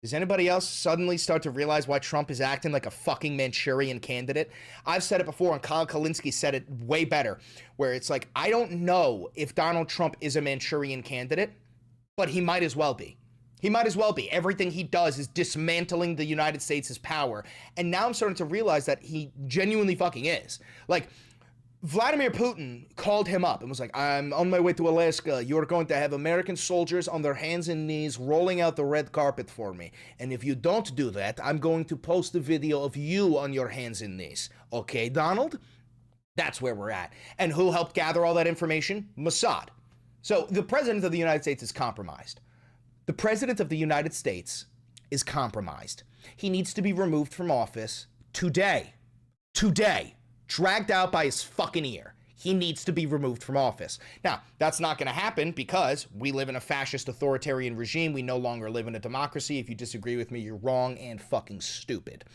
Does anybody else suddenly start to realize why Trump is acting like a fucking Manchurian candidate? I've said it before, and Kyle Kalinske said it way better, where it's like, I don't know if Donald Trump is a Manchurian candidate, but he might as well be. He might as well be. Everything he does is dismantling the United States' power. And now I'm starting to realize that he genuinely fucking is. Like, Vladimir Putin called him up and was like, I'm on my way to Alaska. You're going to have American soldiers on their hands and knees rolling out the red carpet for me. And if you don't do that, I'm going to post a video of you on your hands and knees. Okay, Donald? That's where we're at. And who helped gather all that information? Mossad. So the president of the United States is compromised. The president of the United States is compromised. He needs to be removed from office today. Today. Dragged out by his fucking ear. He needs to be removed from office. Now, that's not going to happen because we live in a fascist authoritarian regime. We no longer live in a democracy. If you disagree with me, you're wrong and fucking stupid.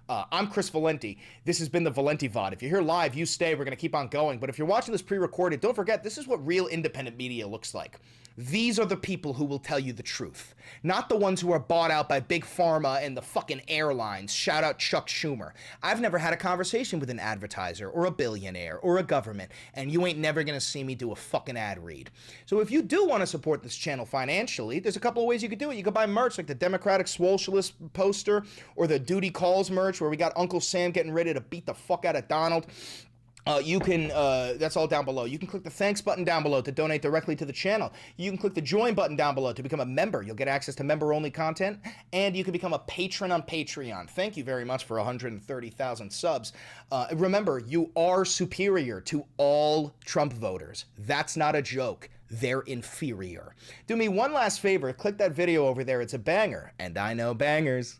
I'm Chris Valenti. This has been the Valenti VOD. If you're here live, you stay. We're going to keep on going. But if you're watching this pre-recorded, don't forget, this is what real independent media looks like. These are the people who will tell you the truth, not the ones who are bought out by big pharma and the fucking airlines. Shout out Chuck Schumer. I've never had a conversation with an advertiser or a billionaire or a government, and you ain't never gonna see me do a fucking ad read. So if you do want to support this channel financially, there's a couple of ways you could do it. You could buy merch like the Democratic Socialist poster or the Duty Calls merch where we got Uncle Sam getting ready to beat the fuck out of Donald. You can, that's all down below. You can click the thanks button down below to donate directly to the channel. You can click the join button down below to become a member. You'll get access to member-only content, and you can become a patron on Patreon. Thank you very much for 130,000 subs. Remember, you are superior to all Trump voters. That's not a joke. They're inferior. Do me one last favor. Click that video over there. It's a banger, and I know bangers.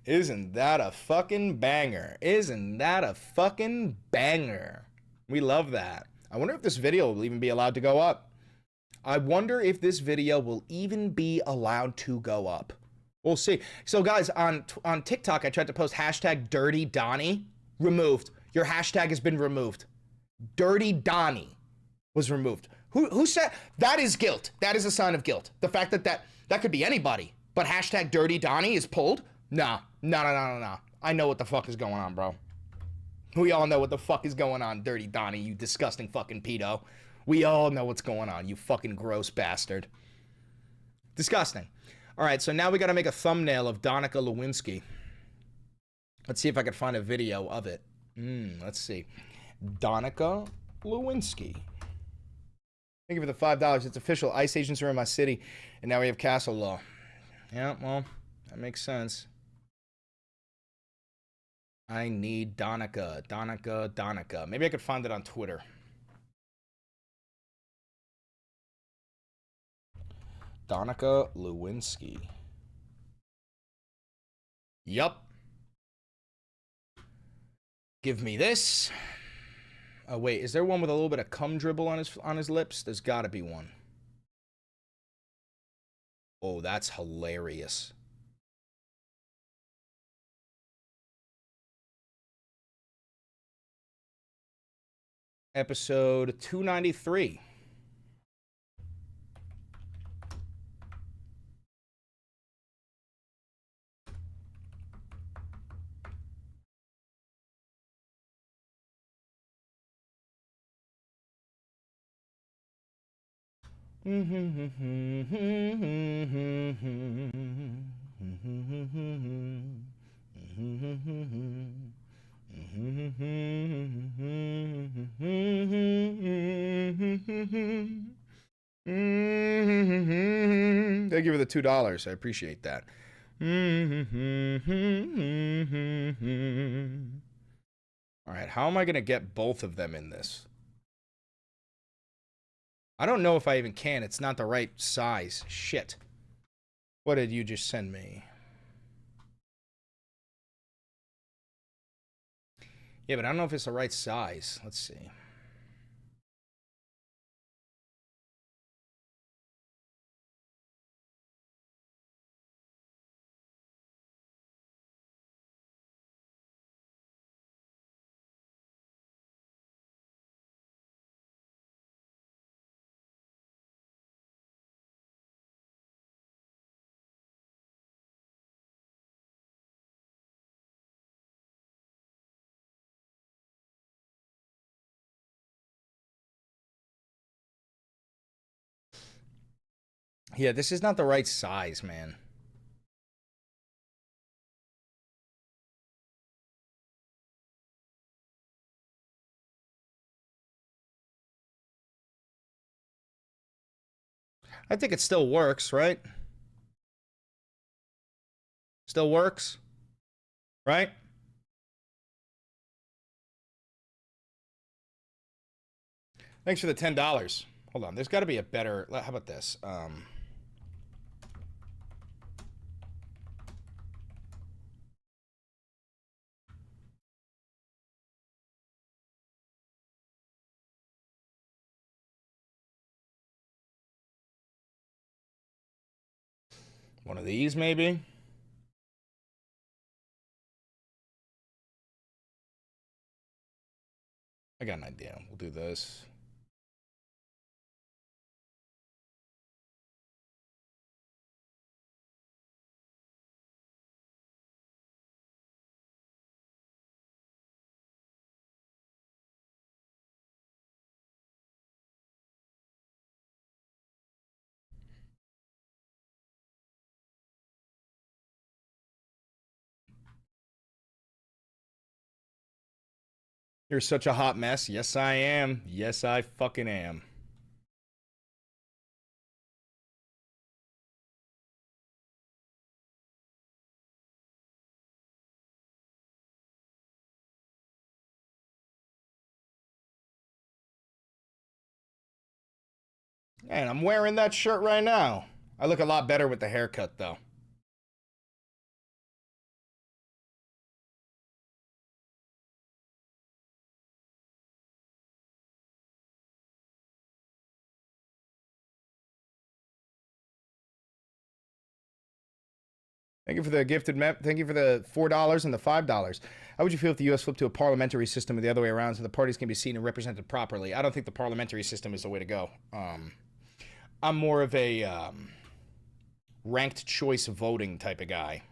Isn't that a fucking banger? Isn't that a fucking banger? We love that. I wonder if this video will even be allowed to go up. I wonder if this video will even be allowed to go up. We'll see. So guys, on TikTok, I tried to post hashtag Dirty Donnie. Removed. Your hashtag has been removed. Dirty Donnie was removed. Who said that is guilt? That is a sign of guilt. The fact that could be anybody, but hashtag Dirty Donnie is pulled? No. I know what the fuck is going on, bro. We all know what the fuck is going on, Dirty Donnie, you disgusting fucking pedo. We all know what's going on, you fucking gross bastard. Disgusting. All right, so now we got to make a thumbnail of Danica Lewinsky. Let's see if I can find a video of it. Let's see. Danica Lewinsky. Thank you for the $5. It's official. ICE agents are in my city, and now we have castle law. Yeah, well, that makes sense. I need Danica. Maybe I could find it on Twitter. Danica Lewinsky. Yup. Give me this. Oh, wait, is there one with a little bit of cum dribble on his lips? There's got to be one. Oh, that's hilarious. Episode 293. Thank you for the $2. I appreciate that. All right, how am I going to get both of them in this? I don't know if I even can. It's not the right size. Shit. What did you just send me? Yeah, but I don't know if it's the right size. Let's see. Yeah, this is not the right size, man. I think it still works, right? Still works, right? Thanks for the $10. Hold on, there's got to be a better. How about this? One of these, maybe? I got an idea. We'll do this. You're such a hot mess. Yes, I am. Yes, I fucking am. And I'm wearing that shirt right now. I look a lot better with the haircut, though. Thank you for the gifted thank you for the $4 and the $5. How would you feel if the U.S. flipped to a parliamentary system or the other way around so the parties can be seen and represented properly? I don't think the parliamentary system is the way to go. I'm more of a ranked choice voting type of guy.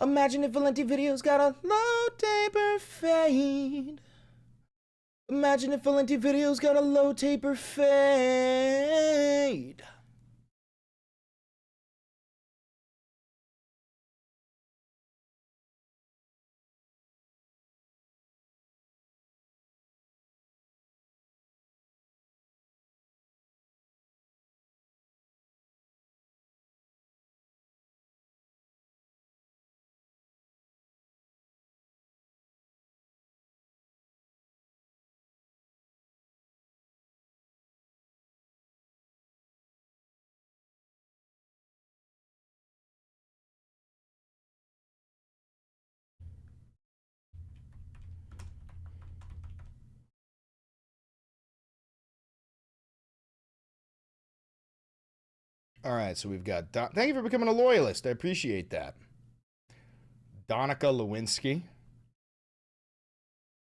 Imagine if Valenti Video's got a low taper fade. Imagine if Valenti Video's got a low taper fade. All right, so we've got... Thank you for becoming a loyalist. I appreciate that. Donica Lewinsky.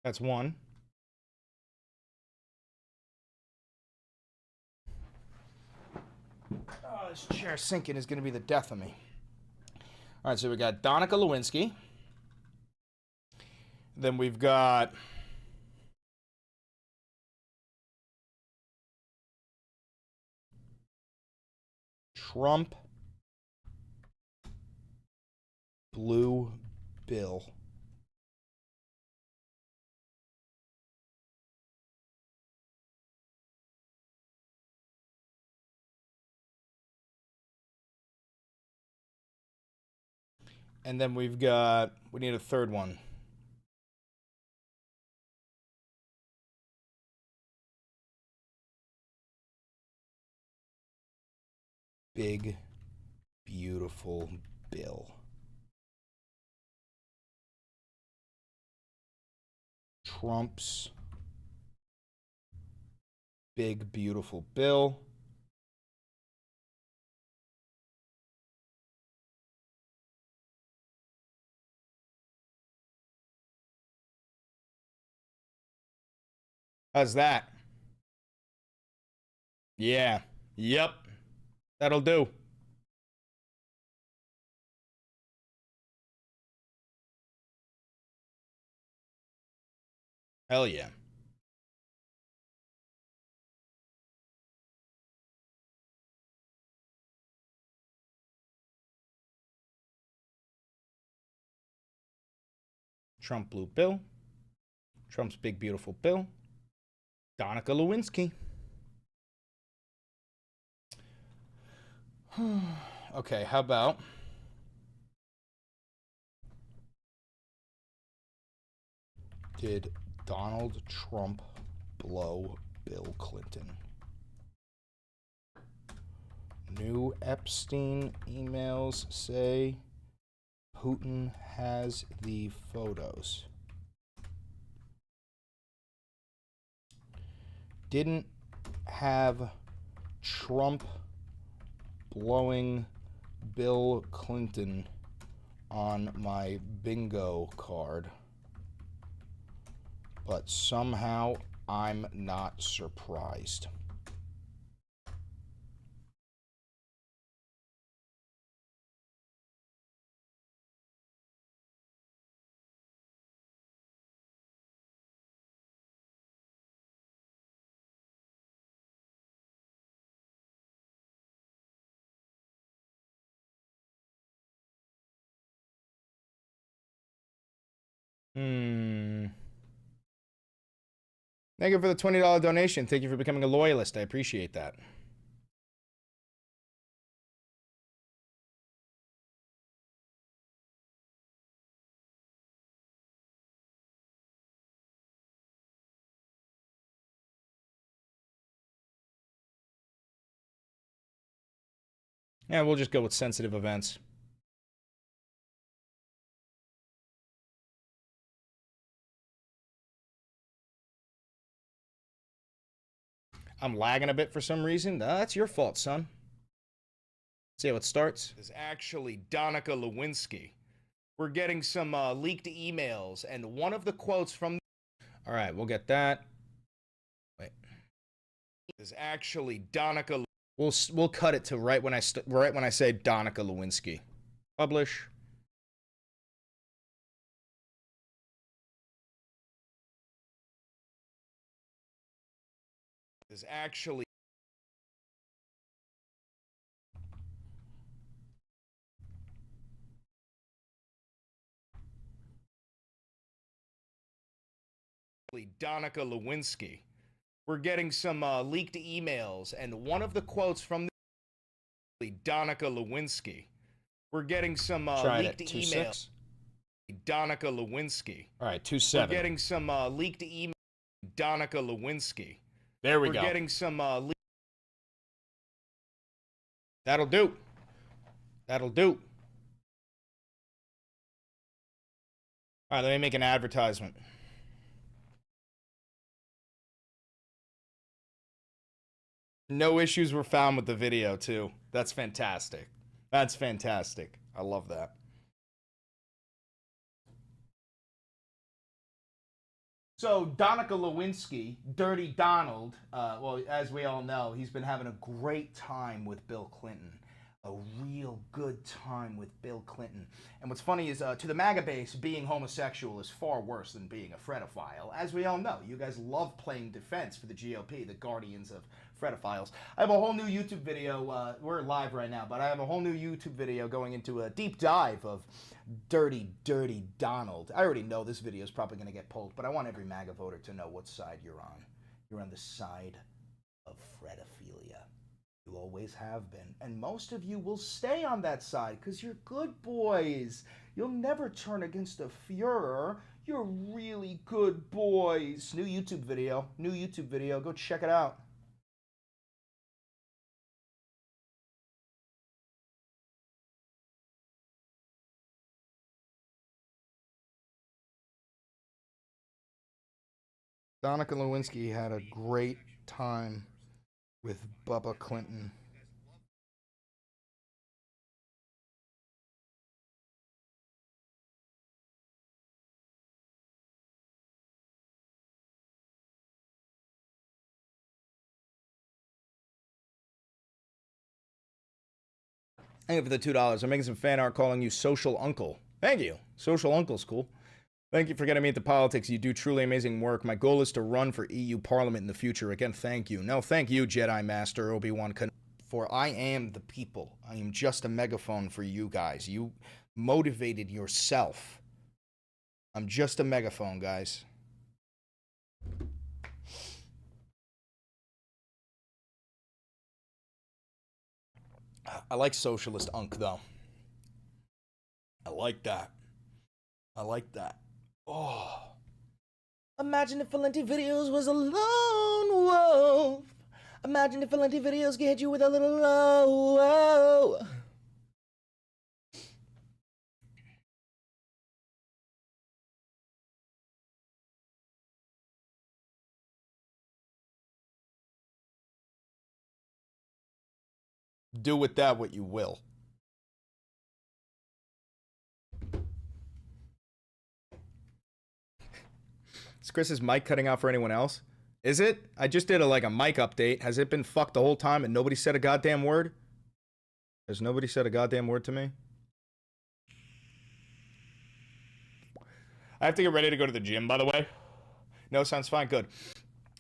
That's one. Oh, this chair sinking is going to be the death of me. All right, so we got Donica Lewinsky. Then we've got... Trump Blue Bill. And then we've got, we need a third one. Big, beautiful bill. Trump's big, beautiful bill. How's that? Yeah. Yep. That'll do. Hell yeah. Trump Blue Bill. Trump's big, beautiful bill. Donica Lewinsky. Okay, how about... Did Donald Trump blow Bill Clinton? New Epstein emails say Putin has the photos. Didn't have Trump blowing Bill Clinton on my bingo card, but somehow I'm not surprised. Thank you for the $20 donation. Thank you for becoming a loyalist. I appreciate that. Yeah, we'll just go with sensitive events. I'm lagging a bit for some reason. That's your fault, son. See how it starts? It's actually Donica Lewinsky. We're getting some leaked emails, and one of the quotes from... All right, we'll get that. Wait. It's actually Donica... We'll cut it to right when I say Donica Lewinsky. Publish. Is actually Donica Lewinsky. We're getting some leaked emails, and one of the quotes from Donica Lewinsky. We're getting some leaked emails. Donica Lewinsky. All right, 2-7. We're getting some leaked emails. Donica Lewinsky. There we go. We're getting some That'll do. That'll do. All right, let me make an advertisement. No issues were found with the video, too. That's fantastic. That's fantastic. I love that. So, Donica Lewinsky, Dirty Donald, well, as we all know, he's been having a great time with Bill Clinton. A real good time with Bill Clinton. And what's funny is, to the MAGA base, being homosexual is far worse than being a Fredophile. As we all know, you guys love playing defense for the GOP, the guardians of Fredophiles. I have a whole new YouTube video, we're live right now, but I have a whole new YouTube video going into a deep dive of Dirty Donald. I already know this video is probably going to get pulled, but I want every MAGA voter to know what side you're on. You're on the side of Fredophilia. You always have been. And most of you will stay on that side because you're good boys. You'll never turn against a Fuhrer. You're really good boys. New YouTube video. Go check it out. Donica Lewinsky had a great time with Bubba Clinton. Thank you for the $2. I'm making some fan art calling you Social Uncle. Thank you. Social Uncle's cool. Thank you for getting me into politics. You do truly amazing work. My goal is to run for EU Parliament in the future. Again, thank you. No, thank you, Jedi Master Obi-Wan Kenobi. For I am the people. I am just a megaphone for you guys. You motivated yourself. I'm just a megaphone, guys. I like Socialist Unk, though. I like that. I like that. Oh. Imagine if Valenti Videos was a lone wolf. Imagine if Valenti Videos could hit you with a little low. Do with that what you will. Is Chris's mic cutting out for anyone else? Is it? I just did a mic update. Has it been fucked the whole time and nobody said a goddamn word? Has nobody said a goddamn word to me? I have to get ready to go to the gym, by the way. No, sounds fine. Good.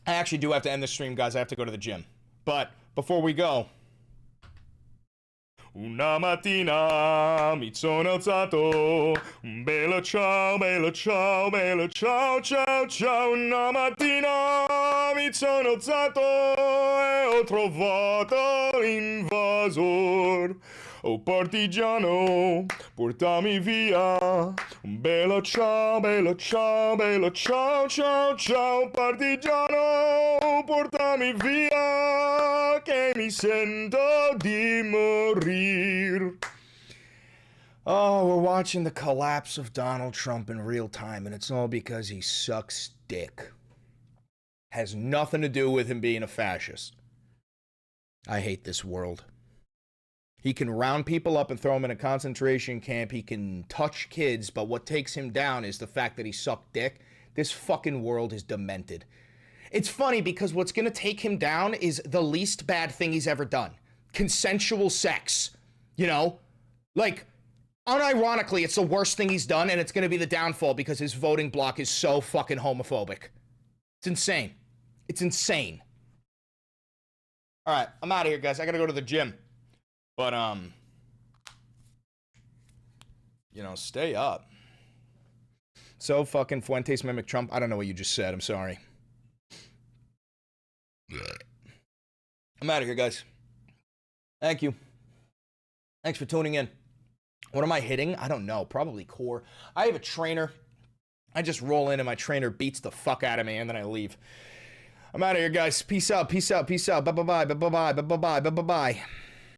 I actually do have to end the stream, guys. I have to go to the gym. But before we go, Una mattina mi sono alzato, bella ciao, bella ciao, bella ciao, ciao, ciao. Una mattina mi sono alzato e ho trovato l'invasor. Oh partigiano, portami via. Bella ciao, bella ciao, bella ciao, ciao, ciao. Partigiano, portami via, che mi sento di morir. Oh, we're watching the collapse of Donald Trump in real time, and it's all because he sucks dick. Has nothing to do with him being a fascist. I hate this world. He can round people up and throw them in a concentration camp. He can touch kids, but what takes him down is the fact that he sucked dick. This fucking world is demented. It's funny because what's going to take him down is the least bad thing he's ever done. Consensual sex. You know? Like, unironically, it's the worst thing he's done, and it's going to be the downfall because his voting bloc is so fucking homophobic. It's insane. It's insane. All right, I'm out of here, guys. I got to go to the gym. But, you know, stay up. So fucking Fuentes mimic Trump. I don't know what you just said. I'm sorry. I'm out of here, guys. Thank you. Thanks for tuning in. What am I hitting? I don't know. Probably core. I have a trainer. I just roll in and my trainer beats the fuck out of me and then I leave. I'm out of here, guys. Peace out. Peace out. Peace out. Bye-bye. Bye-bye. Bye-bye. Bye-bye. Bye-bye.